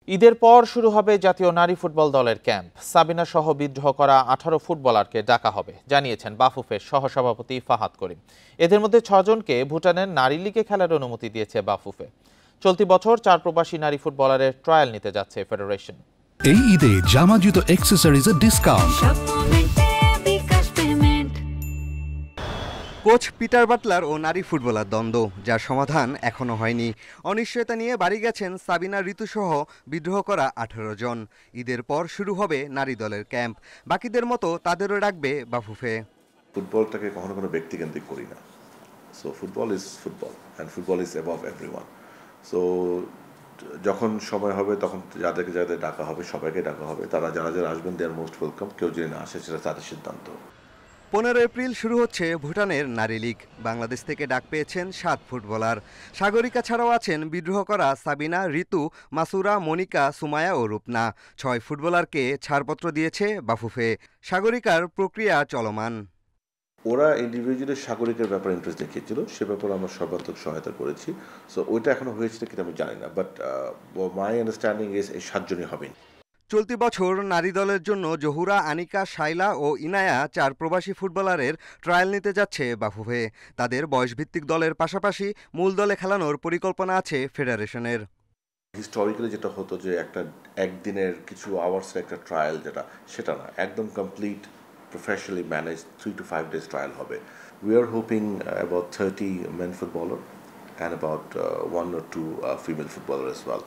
ঈদের পর শুরু হবে জাতীয় নারী ফুটবল দলের ক্যাম্প। সাবিনা সহ বিদ্রোহ করা 18 ফুটবলারকে ডাকা হবে জানিয়েছেন বাফুফের সহসভাপতি ফাহাদ করিম। এদের মধ্যে 6 জনকে ভুটানের নারী লিগে খেলার অনুমতি দিয়েছে বাফুফে। চলতি বছর 4 প্রবাসী নারী ফুটবলারের ট্রায়াল নিতে যাচ্ছে ফেডারেশন। এই ঈদে জামা জুতো অ্যাক্সেসরিজের ডিসকাউন্ট। কোচ পিটার বাটলার ও নারী ফুটবলার দ্বন্দ্ব, যার সমাধান এখনো হয়নি। অনিশ্চয়তা নিয়ে বাড়ি গেছেন সাবিনা ঋতুসহ বিদ্রোহ করা 18 জন। ঈদের পর শুরু হবে নারী দলের ক্যাম্প। বাকিদের মতো তাদেরও ডাকবে বাফুফে। ফুটবলটাকে কখনো কোনো ব্যক্তিকেন্দ্রিক করি না। So football is football and football is above everyone. So যখন সময় হবে তখন যাদের ডাকা হবে সবাইকে ডাকা হবে। তারা যারা আসবেন দে আর মোস্ট ওয়েলকাম। কেউ যদি না আসে সেটা তাদের সিদ্ধান্ত। 15 এপ্রিল শুরু হচ্ছে ভুটানের নারী লীগ। বাংলাদেশ থেকে ডাক পেয়েছেন 7 ফুটবলার। সাগরিকা ছাড়াও আছেন বিদ্রোহ করা সাবিনা, ঋতু, মাসুরা, মনিকা, সুমায়া ও রূপনা। 6 ফুটবলারকে ছাড়পত্র দিয়েছে বাফুফে। সাগরিকার প্রক্রিয়া চলমান। ওরা ইন্ডিভিজুয়ালি সাগরিকের ব্যাপারে ইন্টারেস্ট দেখিয়েছিল, সে ব্যাপারে আমরা সর্বাত্মক সহায়তা করেছি। সো ওইটা এখনো হয়েছিল কিনা আমি জানি না, বাট মাই আন্ডারস্ট্যান্ডিং ইজ এই 7 জনই হবেন। চলতি বছর নারী দলের জন্য জহুরা, আনিকা, শাইলা ও ইনায়া 4 প্রবাসী ফুটবলারের ট্রায়াল নিতে যাচ্ছে বাফুফে। তাদের বয়সভিত্তিক দলের পাশাপাশি মূল দলে খেলানোর পরিকল্পনা আছে ফেডারেশনের। হিস্টোরিক্যালি যেটা হতো যে একদিনের কিছু আওয়ার্সের একটা ট্রায়াল, সেটা না, একদম complete professionally managed 3 to 5 days trial হবে. We are hoping about 30 men footballer and about 1 or 2 female footballer as well.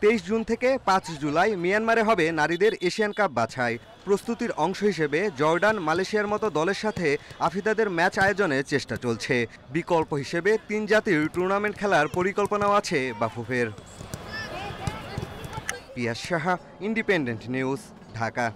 23 June থেকে 5 জুলাই মিয়ানমারে হবে নারীদের এশিয়ান কাপ বাছাই। প্রস্তুতির অংশ হিসেবে জর্ডান, মালয়েশিয়ার মতো দলের সাথে আফিদাদের ম্যাচ আয়োজনের চেষ্টা চলছে। বিকল্প হিসেবে 3 জাতির টুর্নামেন্ট খেলার পরিকল্পনাও আছে বাফুফের। পিয়াস সাহা, ইন্ডিপেন্ডেন্ট নিউজ, ঢাকা।